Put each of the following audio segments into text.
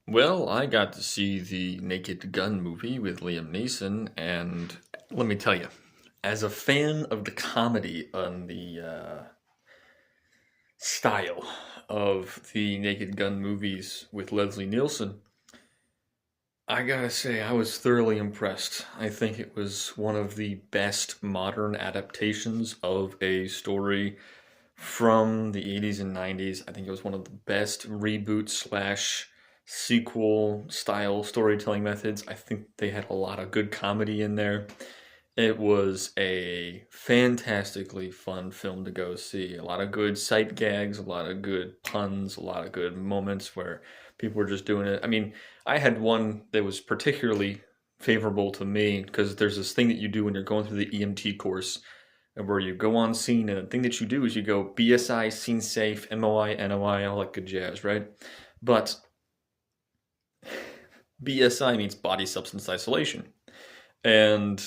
Well, I got to see the Naked Gun movie with Liam Neeson, and let me tell you, as a fan of the comedy and the style of the Naked Gun movies with Leslie Nielsen, I gotta say I was thoroughly impressed. I think it was one of the best modern adaptations of a story from the 80s and 90s. I think it was one of the best reboot slash sequel style storytelling methods. I think they had a lot of good comedy in there. It was a fantastically fun film to go see. A lot of good sight gags, a lot of good puns, a lot of good moments where people were just doing it. I mean, I had one that was particularly favorable to me because there's this thing that you do when you're going through the EMT course where you go on scene, and the thing that you do is you go BSI, scene safe, MOI, NOI, all that good jazz, right? But BSI means body substance isolation. And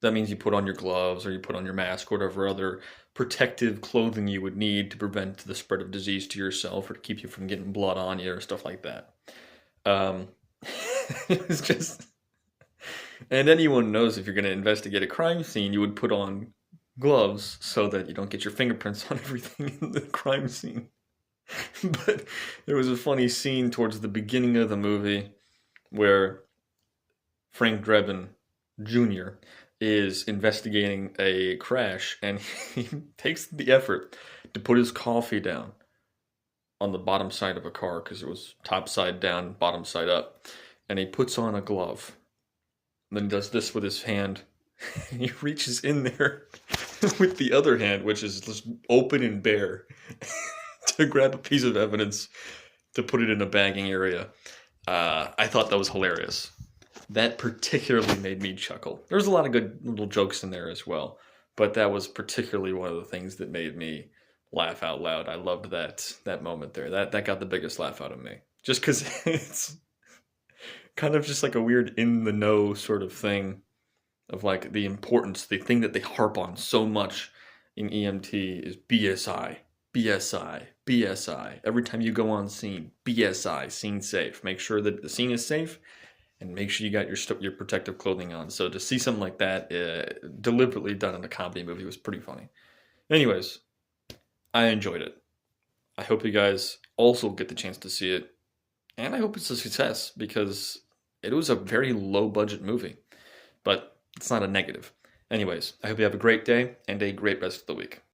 that means you put on your gloves or you put on your mask or whatever other protective clothing you would need to prevent the spread of disease to yourself or to keep you from getting blood on you or stuff like that. Um, it's just, and anyone knows if you're going to investigate a crime scene, you would put on gloves so that you don't get your fingerprints on everything in the crime scene. But there was a funny scene towards the beginning of the movie where Frank Drebin Jr. is investigating a crash, and he takes the effort to put his coffee down on the bottom side of a car because it was top side down, bottom side up. And he puts on a glove. And then he does this with his hand. He reaches in there with the other hand, which is just open and bare, to grab a piece of evidence to put it in a bagging area. I thought that was hilarious. That particularly made me chuckle. There's a lot of good little jokes in there as well, but that was particularly one of the things that made me laugh out loud. I loved that moment there. That got the biggest laugh out of me. Just because it's kind of just like a weird in the know sort of thing of like the importance, the thing that they harp on so much in EMT is BSI, BSI, BSI. Every time you go on scene, BSI, scene safe. Make sure that the scene is safe and make sure you got your protective clothing on. So to see something like that deliberately done in a comedy movie was pretty funny. Anyways, I enjoyed it. I hope you guys also get the chance to see it, and I hope it's a success because it was a very low budget movie, but it's not a negative. Anyways, I hope you have a great day and a great rest of the week.